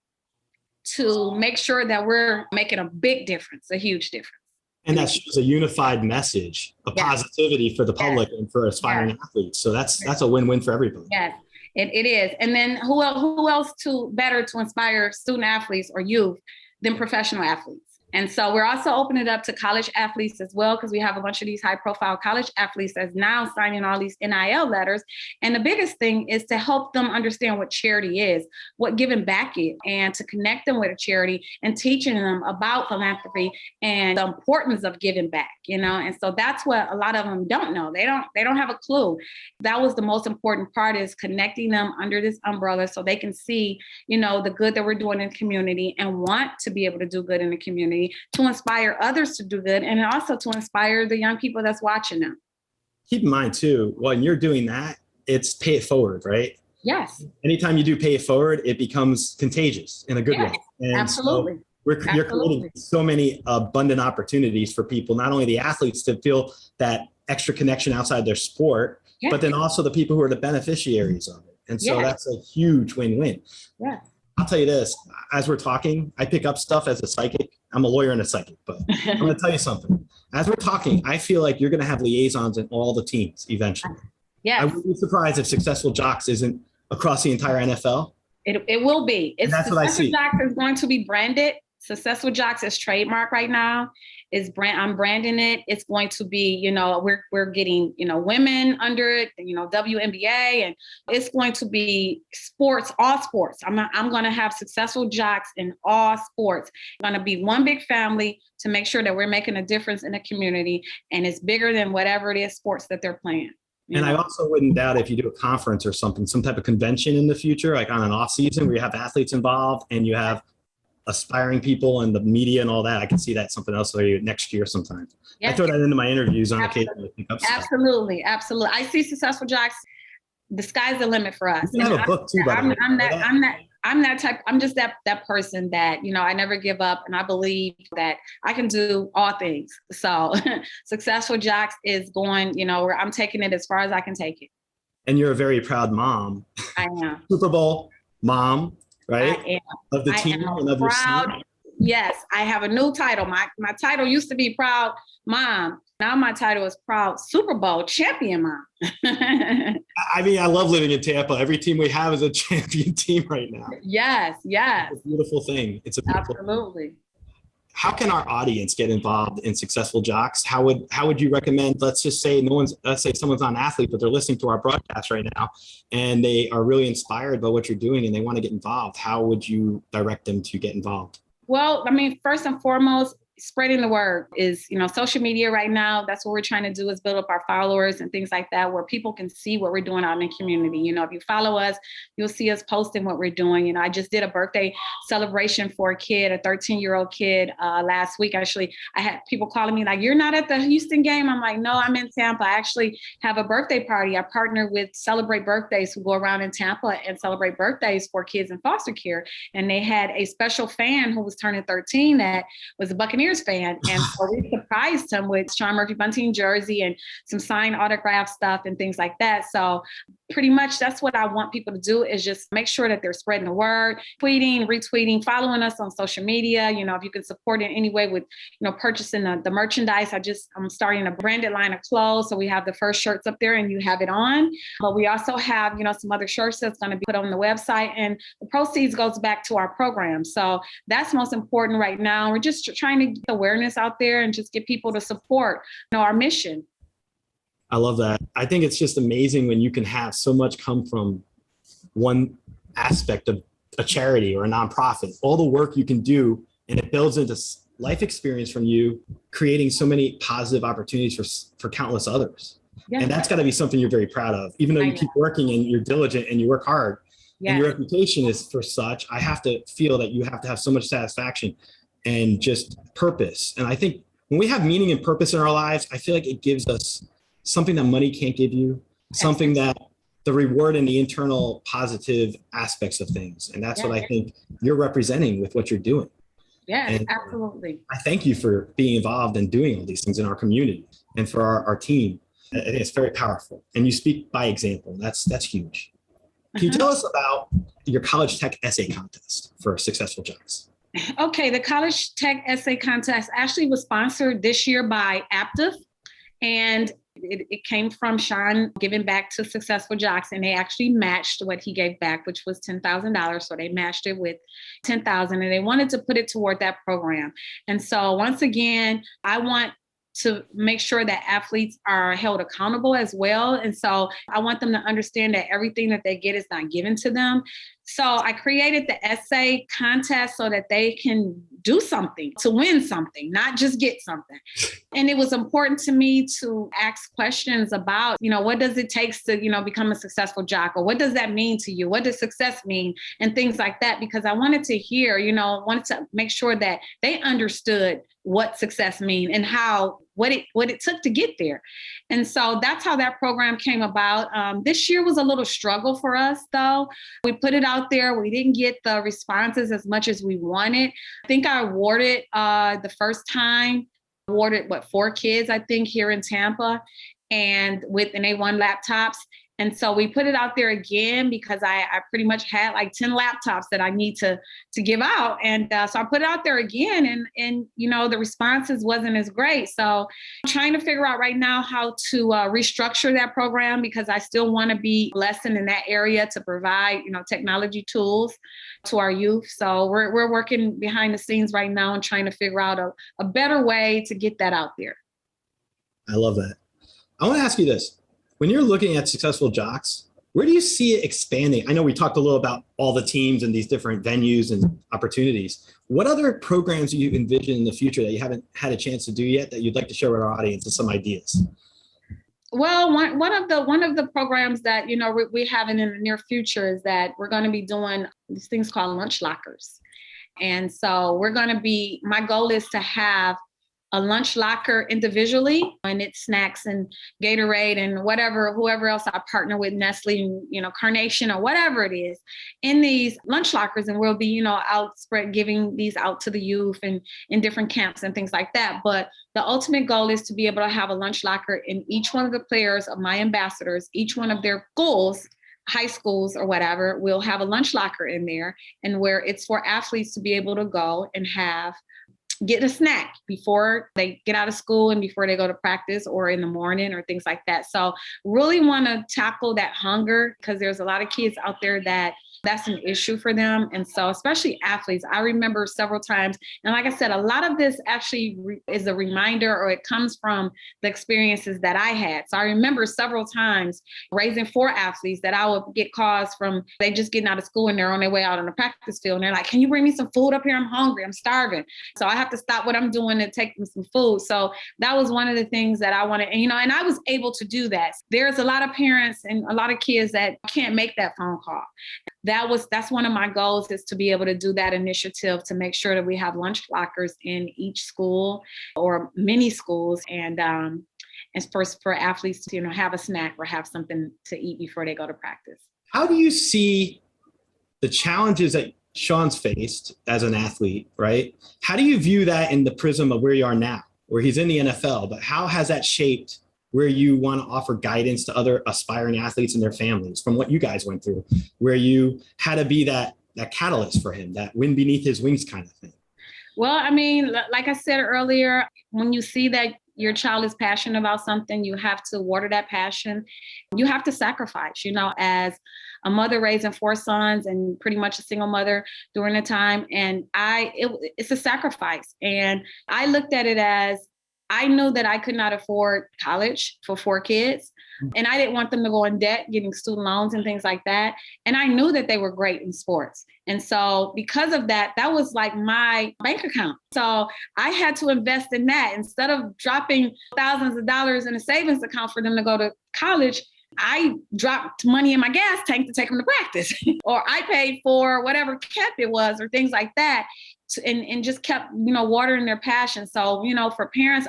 to make sure that we're making a big difference, a huge difference. And that's a unified message of positivity for the public and for aspiring athletes. So that's a win-win for everybody. Yes. It is. And then who else better to inspire student athletes or youth than professional athletes. And so we're also opening it up to college athletes as well, because we have a bunch of these high profile college athletes that's now signing all these NIL letters. And the biggest thing is to help them understand what charity is, what giving back is, and to connect them with a charity and teaching them about philanthropy and the importance of giving back, And so that's what a lot of them don't know. They don't have a clue. That was the most important part, is connecting them under this umbrella so they can see, the good that we're doing in the community and want to be able to do good in the community, to inspire others to do good, and also to inspire the young people that's watching them. Keep in mind too, when you're doing that, it's pay it forward, right? Yes. Anytime you do pay it forward, it becomes contagious in a good way. And absolutely. So you're creating so many abundant opportunities for people, not only the athletes to feel that extra connection outside their sport, but then also the people who are the beneficiaries of it. And so that's a huge win-win. Yeah. I'll tell you this, as we're talking, I pick up stuff as a psychic. I'm a lawyer and a psychic, but I'm going to tell you something. As we're talking, I feel like you're going to have liaisons in all the teams eventually. Yes. I would be surprised if Successful Jocks isn't across the entire NFL. It will be. That's what I see. Successful Jocks is going to be branded. Successful Jocks is trademark right now. I'm branding it. It's going to be, we're getting, women under it, WNBA, and it's going to be sports, all sports. I'm going to have Successful Jocks in all sports. It's going to be one big family to make sure that we're making a difference in the community, and it's bigger than whatever it is sports that they're playing. And I also wouldn't doubt if you do a conference or something, some type of convention in the future, like on an off season where you have athletes involved and you have aspiring people and the media and all that. I can see that something else next year sometime. Yes. I throw that into my interviews on occasion. Absolutely. I see Successful Jocks. The sky's the limit for us. You can have a book too, by the way. I'm that type. I'm just that person that, I never give up, and I believe that I can do all things. So Successful Jocks is going, where I'm taking it as far as I can take it. And you're a very proud mom. I am. Super Bowl mom. Right? I am. Of the team and of your son? Yes, I have a new title. My title used to be Proud Mom. Now my title is Proud Super Bowl Champion Mom. I love living in Tampa. Every team we have is a champion team right now. Yes. It's a beautiful thing. Absolutely. How can our audience get involved in Successful Jocks? How would you recommend, let's say someone's not an athlete, but they're listening to our broadcast right now and they are really inspired by what you're doing and they want to get involved. How would you direct them to get involved? Well, first and foremost, spreading the word is, social media right now. That's what we're trying to do, is build up our followers and things like that, where people can see what we're doing out in the community. If you follow us, you'll see us posting what we're doing. I just did a birthday celebration for a kid, a 13-year-old kid last week. Actually, I had people calling me like, "You're not at the Houston game?" I'm like, "No, I'm in Tampa. I actually have a birthday party." I partner with Celebrate Birthdays, who go around in Tampa and celebrate birthdays for kids in foster care. And they had a special fan who was turning 13 that was a Buccaneers fan. And so we surprised him with Sean Murphy Bunting jersey and some signed autograph stuff and things like that. So pretty much that's what I want people to do, is just make sure that they're spreading the word, tweeting, retweeting, following us on social media. If you can support in any way with, purchasing the merchandise. I'm starting a branded line of clothes. So we have the first shirts up there and you have it on. But we also have, some other shirts that's going to be put on the website, and the proceeds goes back to our program. So that's most important right now. We're just trying to get awareness out there and just get people to support, our mission. I love that. I think it's just amazing when you can have so much come from one aspect of a charity or a nonprofit, all the work you can do, and it builds into life experience from you, creating so many positive opportunities for countless others. Yes. And that's got to be something you're very proud of, even though you keep working and you're diligent and you work hard. Yes. And your reputation is for such. I have to feel that you have to have so much satisfaction and just purpose. And I think when we have meaning and purpose in our lives, I feel like it gives us something that money can't give you, something that the reward and the internal positive aspects of things. And that's what I think you're representing with what you're doing. Yes, absolutely. I thank you for being involved and doing all these things in our community and for our team. I think it's very powerful. And you speak by example. That's huge. Can you tell us about your college tech essay contest for Successful Jocks? Okay, the College Tech Essay Contest actually was sponsored this year by Aptiv. And It came from Sean giving back to Successful Jocks, and they actually matched what he gave back, which was $10,000. So they matched it with $10,000, and they wanted to put it toward that program. And so once again, I want to make sure that athletes are held accountable as well. And so I want them to understand that everything that they get is not given to them. So I created the essay contest so that they can do something to win something, not just get something. And it was important to me to ask questions about, what does it take to, become a successful jock? Or what does that mean to you? What does success mean? And things like that, because I wanted to hear, wanted to make sure that they understood what success means and what it took to get there. And so that's how that program came about. This year was a little struggle for us, though. We put it out there. We didn't get the responses as much as we wanted. I think I awarded the first time, 4 kids, I think, here in Tampa, and they won laptops. And so we put it out there again because I pretty much had like 10 laptops that I need to give out. And so I put it out there again, and the responses wasn't as great. So I'm trying to figure out right now how to restructure that program, because I still want to be lessened in that area to provide, technology tools to our youth. So we're working behind the scenes right now and trying to figure out a better way to get that out there. I love that. I want to ask you this. When you're looking at Successful Jocks, where do you see it expanding? I know we talked a little about all the teams and these different venues and opportunities. What other programs do you envision in the future that you haven't had a chance to do yet that you'd like to share with our audience and some ideas? Well, one of the programs that we have in the near future is that we're going to be doing these things called lunch lockers. And so my goal is to have a lunch locker individually, and it's snacks and Gatorade and whoever else I partner with, Nestle, Carnation or whatever it is, in these lunch lockers. And we'll be, giving these out to the youth and in different camps and things like that. But the ultimate goal is to be able to have a lunch locker in each one of the players of my ambassadors, each one of their schools, high schools or whatever, will have a lunch locker in there, and where it's for athletes to be able to go and get a snack before they get out of school and before they go to practice or in the morning or things like that. So really want to tackle that hunger, because there's a lot of kids out there that's an issue for them. And so especially athletes, I remember several times, and like I said, a lot of this actually is a reminder, or it comes from the experiences that I had. So I remember several times raising 4 athletes that I would get calls from, they just getting out of school and they're on their way out on the practice field. And they're like, can you bring me some food up here? I'm hungry, I'm starving. So I have to stop what I'm doing to take them some food. So that was one of the things that I wanted, and I was able to do that. There's a lot of parents and a lot of kids that can't make that phone call. That's one of my goals, is to be able to do that initiative to make sure that we have lunch lockers in each school or many schools, and for athletes to have a snack or have something to eat before they go to practice. How do you see the challenges that Sean's faced as an athlete, right? How do you view that in the prism of where you are now, where he's in the NFL, but how has that shaped where you want to offer guidance to other aspiring athletes and their families from what you guys went through, where you had to be that catalyst for him, that wind beneath his wings kind of thing? Well, I mean, like I said earlier, when you see that your child is passionate about something, you have to water that passion. You have to sacrifice, as a mother raising 4 sons and pretty much a single mother during the time. And it's a sacrifice. And I looked at it as, I knew that I could not afford college for 4 kids, and I didn't want them to go in debt, getting student loans and things like that. And I knew that they were great in sports. And so because of that, that was like my bank account. So I had to invest in that. Instead of dropping thousands of dollars in a savings account for them to go to college, I dropped money in my gas tank to take them to practice, or I paid for whatever camp it was or things like that. And just kept, watering their passion. So, for parents,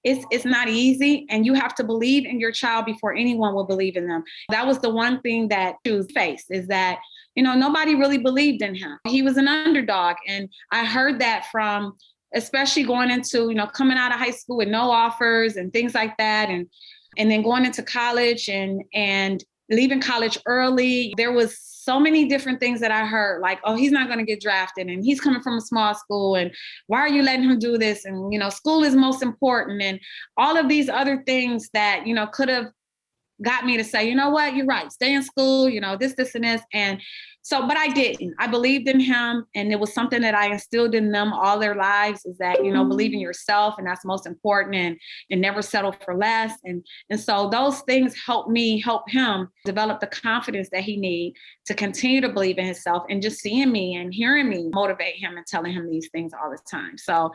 it's not easy, and you have to believe in your child before anyone will believe in them. That was the one thing that she faced, is that, nobody really believed in him. He was an underdog. And I heard that from, especially going into, coming out of high school with no offers and things like that. And then going into college and leaving college early. There was so many different things that I heard, like, oh, he's not going to get drafted and he's coming from a small school. And why are you letting him do this? And, school is most important. And all of these other things that, could have got me to say, you know what, you're right, stay in school, this, and this. And so, but I didn't. I believed in him. And it was something that I instilled in them all their lives, is that, believe in yourself. And that's most important, and never settle for less. And so those things helped me help him develop the confidence that he needs to continue to believe in himself, and just seeing me and hearing me motivate him and telling him these things all the time. So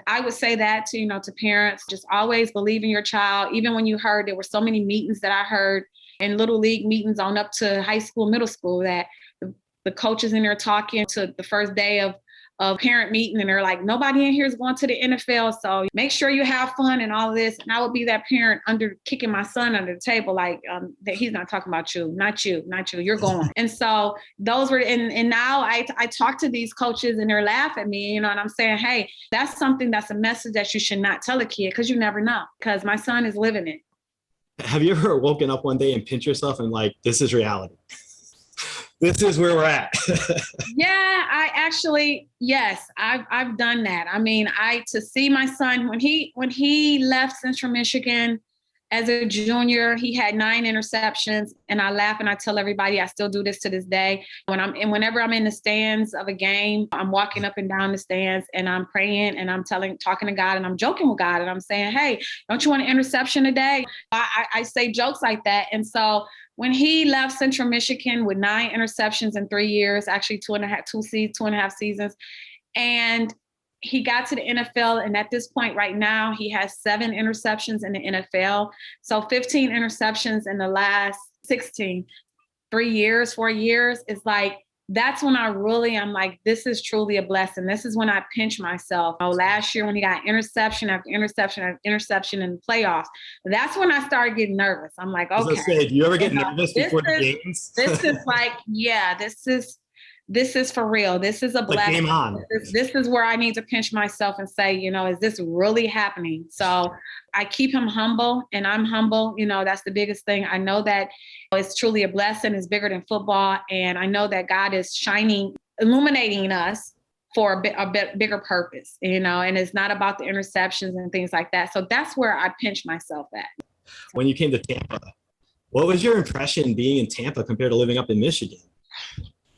I would say that to parents, just always believe in your child. Even when you heard, there were so many meetings that I heard in little league meetings on up to high school, middle school, that the coaches in there talking to the first day of parent meeting, and they're like, nobody in here is going to the NFL, so make sure you have fun and all of this. And I would be that parent kicking my son under the table, like, that he's not talking about you, not you, you're going. And so those were, and now I talk to these coaches and they're laughing at me, and I'm saying, hey, that's a message that you should not tell a kid, because you never know, because my son is living it. Have you ever woken up one day and pinch yourself and like, this is reality? This is where we're at. Yeah, yes, I've done that. I mean, to see my son when he left Central Michigan as a junior, he had 9 interceptions, and I laugh and I tell everybody I still do this to this day. Whenever I'm in the stands of a game, I'm walking up and down the stands and I'm praying and I'm talking to God, and I'm joking with God, and I'm saying, hey, don't you want an interception today? I say jokes like that. And so when he left Central Michigan with 9 interceptions in 3 years, actually 2.5 seasons, and he got to the NFL, and at this point right now, he has 7 interceptions in the NFL. So 15 interceptions in the last 4 years. It's like, that's when I'm like, this is truly a blessing. This is when I pinch myself. Last year when he got interception after interception after interception in the playoffs, that's when I started getting nervous. I'm like, okay. Do you ever get nervous before the games? This is like, yeah, this is for real. This is a blessing. Game on. This is where I need to pinch myself and say, is this really happening? So I keep him humble, and I'm humble. That's the biggest thing. I know that it's truly a blessing. It's bigger than football. And I know that God is illuminating us for a bigger purpose, and it's not about the interceptions and things like that. So that's where I pinch myself at. When you came to Tampa, what was your impression being in Tampa compared to living up in Michigan?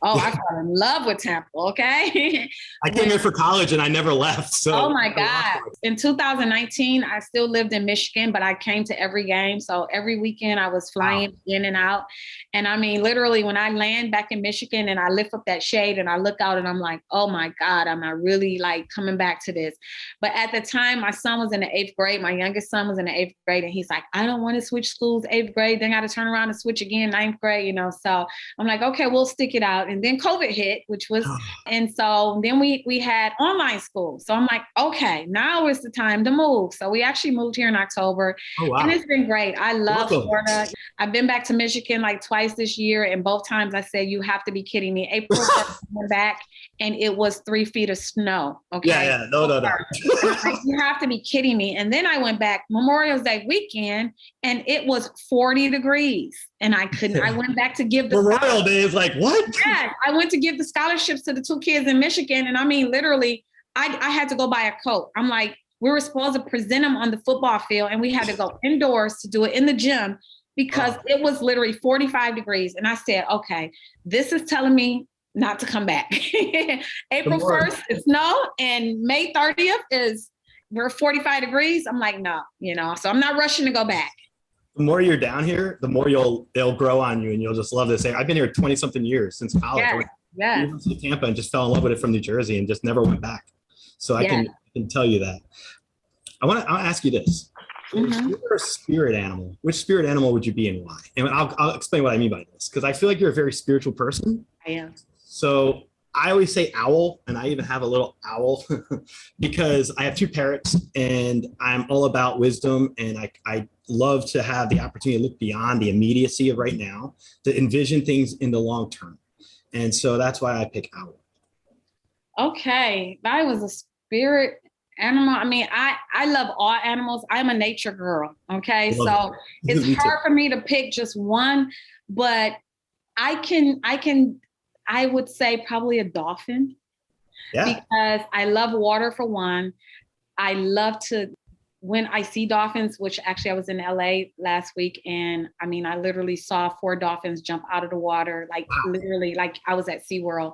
Oh, I fell in love with Tampa, okay? I came here for college and I never left. So oh my God. In 2019, I still lived in Michigan, but I came to every game. So every weekend I was flying in and out. And I mean, literally when I land back in Michigan and I lift up that shade and I look out and I'm like, oh my God, am I really like coming back to this? But at the time, my son was in the 8th grade. My youngest son was in the 8th grade. And he's like, I don't want to switch schools 8th grade. Then got to turn around and switch again 9th grade, So I'm like, okay, we'll stick it out. And then COVID hit, and so then we had online school. So I'm like, okay, now is the time to move. So we actually moved here in October. Oh, wow. And it's been great. I love Florida. I've been back to Michigan like twice this year. And both times I said, you have to be kidding me. April 1st, I went back and it was 3 feet of snow. Okay. Yeah. No. Like, you have to be kidding me. And then I went back Memorial Day weekend and it was 40 degrees. And I went back to give the Memorial Day is like, what? Yeah, I went to give the scholarships to the 2 kids in Michigan. And I mean, literally, I had to go buy a coat. I'm like, we were supposed to present them on the football field and we had to go indoors to do it in the gym because it was literally 45 degrees. And I said, okay, this is telling me not to come back. April 1st is snow and May 30th we're 45 degrees. I'm like, no, so I'm not rushing to go back. The more you're down here, the more they'll grow on you and you'll just love this. I've been here 20 something years since college. Yeah. I went to Tampa and just fell in love with it from New Jersey and just never went back. So I can tell you that. I'll ask you this. Mm-hmm. If you're a spirit animal, which spirit animal would you be and why? And I'll explain what I mean by this, because I feel like you're a very spiritual person. I am. So I always say owl, and I even have a little owl because I have 2 parrots and I'm all about wisdom. And I love to have the opportunity to look beyond the immediacy of right now to envision things in the long term. And so that's why I pick owl. Okay. If I was a spirit Animal, I mean, I love all animals. I'm a nature girl. Okay. So Me it's too. hard for me to pick just one, but I would say probably a dolphin Yeah. because I love water for one. I love to, when I see dolphins, which actually I was in LA last week, and I mean, I literally saw 4 dolphins jump out of the water, like literally, like I was at SeaWorld.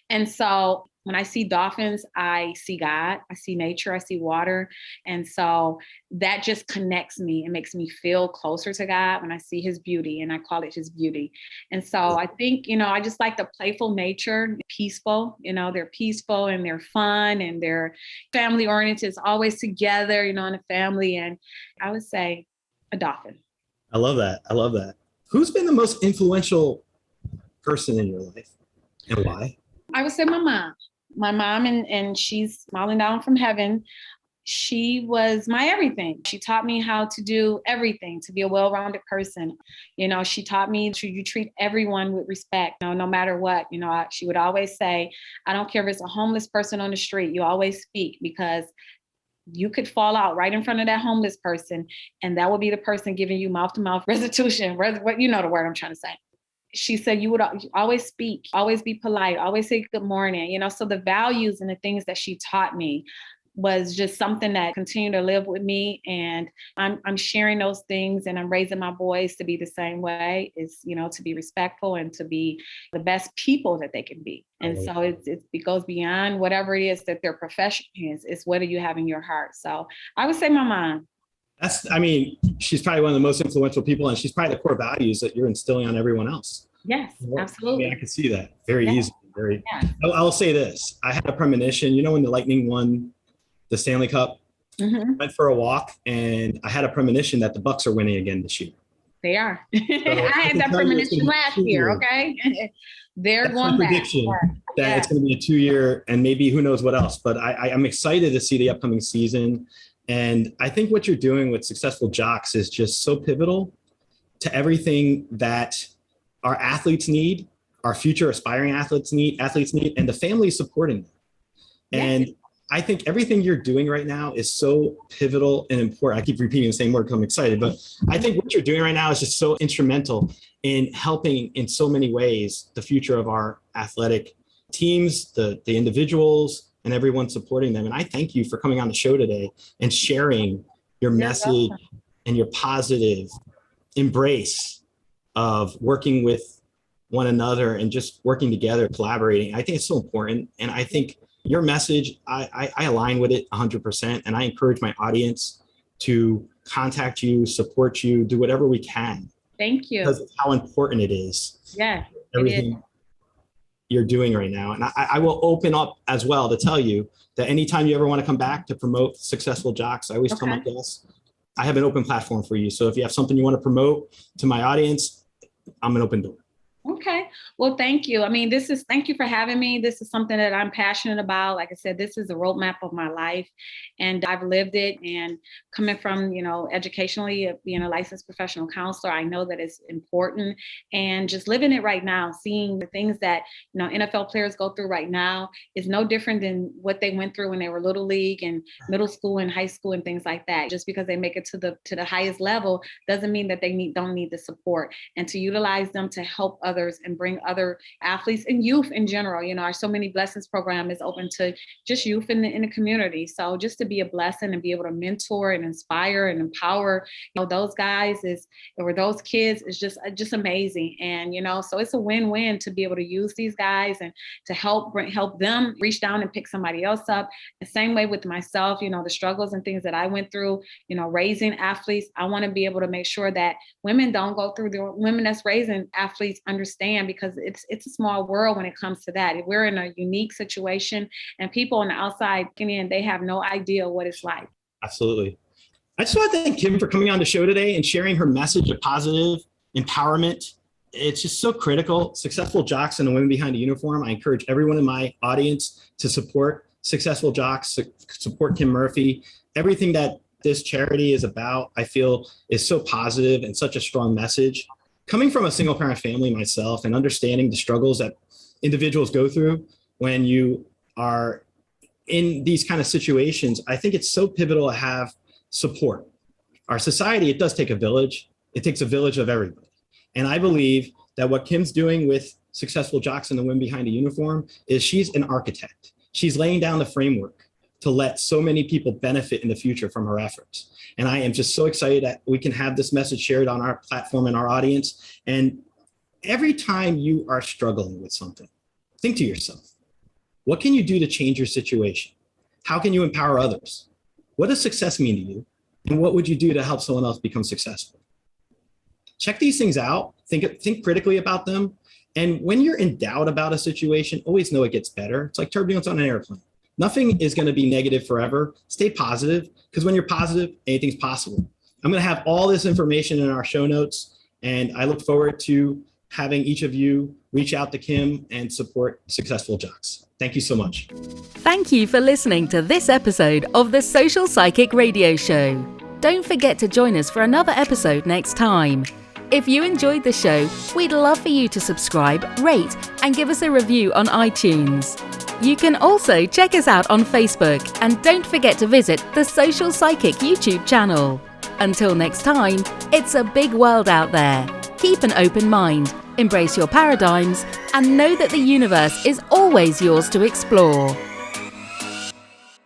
And so when I see dolphins, I see God, I see nature, I see water. And so that just connects me and makes me feel closer to God when I see his beauty, and I call it his beauty. And so I think, I just like the playful nature, peaceful, they're peaceful and they're fun and they're family oriented. It's always together, in a family. And I would say a dolphin. I love that. I love that. Who's been the most influential person in your life and why? I would say my mom. My mom, and she's smiling down from heaven. She was my everything. She taught me how to do everything, to be a well-rounded person. She taught me you treat everyone with respect, no matter what. She would always say, I don't care if it's a homeless person on the street, you always speak, because you could fall out right in front of that homeless person, and that would be the person giving you mouth-to-mouth restitution. What, the word I'm trying to say. She said, you would always speak, always be polite, always say good morning. So the values and the things that she taught me was just something that continued to live with me. And I'm sharing those things, and I'm raising my boys to be the same way, is, to be respectful and to be the best people that they can be. And so it goes beyond whatever it is that their profession is. It's what do you have in your heart? So I would say my mom. She's probably one of the most influential people, and she's probably the core values that you're instilling on everyone else. Yes, absolutely. I can see that very easily. I'll say this. I had a premonition, when the Lightning won the Stanley Cup, I went for a walk, and I had a premonition that the Bucks are winning again this year. They are. So I had that premonition last year. Okay. They're going back. Prediction that it's going to be a 2-year, and maybe who knows what else, but I'm excited to see the upcoming season. And I think what you're doing with Successful Jocks is just so pivotal to everything that our athletes need, our future aspiring athletes need, and the family supporting them. And I think everything you're doing right now is so pivotal and important. I keep repeating the same word because I'm excited, but I think what you're doing right now is just so instrumental in helping in so many ways the future of our athletic teams, the individuals, and everyone supporting them. And I thank you for coming on the show today and sharing your message and your positive embrace of working with one another and just working together, collaborating. I think it's so important. And I think your message, I align with it 100%. And I encourage my audience to contact you, support you, do whatever we can. Thank you. Because of how important it is. Yeah. Everything you're doing right now. And I will open up as well to tell you that anytime you ever want to come back to promote Successful Jocks, I always tell my guests, I have an open platform for you. So if you have something you want to promote to my audience, I'm an open door. Okay. Well, thank you. Thank you for having me. This is something that I'm passionate about. Like I said, this is a roadmap of my life, and I've lived it. And coming from, educationally, being a licensed professional counselor, I know that it's important, and just living it right now, seeing the things that, NFL players go through right now is no different than what they went through when they were little league and middle school and high school and things like that. Just because they make it to the highest level doesn't mean that they don't need the support, and to utilize them to help others and bring other athletes and youth in general. Our So Many Blessings program is open to just youth in the community. So just to be a blessing and be able to mentor and inspire and empower, those guys or those kids is just amazing. And, so it's a win-win to be able to use these guys and to help them reach down and pick somebody else up. The same way with myself, the struggles and things that I went through, raising athletes. I want to be able to make sure that women don't go through women that's raising athletes understand, because it's a small world when it comes to that. We're in a unique situation, and people on the outside looking in, they have no idea what it's like. Absolutely. I just want to thank Kim for coming on the show today and sharing her message of positive empowerment. It's just so critical. Successful Jocks and the women behind the uniform. I encourage everyone in my audience to support Successful Jocks, support Kim Murphy. Everything that this charity is about, I feel, is so positive and such a strong message. Coming from a single parent family myself and understanding the struggles that individuals go through when you are in these kind of situations, I think it's so pivotal to have support. Our society, it does take a village. It takes a village of everybody. And I believe that what Kim's doing with Successful Jocks and the Women Behind a Uniform is she's an architect. She's laying down the framework to let so many people benefit in the future from her efforts. And I am just so excited that we can have this message shared on our platform and our audience. And every time you are struggling with something, think to yourself, what can you do to change your situation? How can you empower others? What does success mean to you? And what would you do to help someone else become successful? Check these things out, think critically about them. And when you're in doubt about a situation, always know it gets better. It's like turbulence on an airplane. Nothing is going to be negative forever. Stay positive, because when you're positive, anything's possible. I'm going to have all this information in our show notes, and I look forward to having each of you reach out to Kim and support Successful Jocks. Thank you so much. Thank you for listening to this episode of the Social Psychic Radio Show. Don't forget to join us for another episode next time. If you enjoyed the show, we'd love for you to subscribe, rate, and give us a review on iTunes. You can also check us out on Facebook, and don't forget to visit the Social Psychic YouTube channel. Until next time, it's a big world out there. Keep an open mind, embrace your paradigms, and know that the universe is always yours to explore.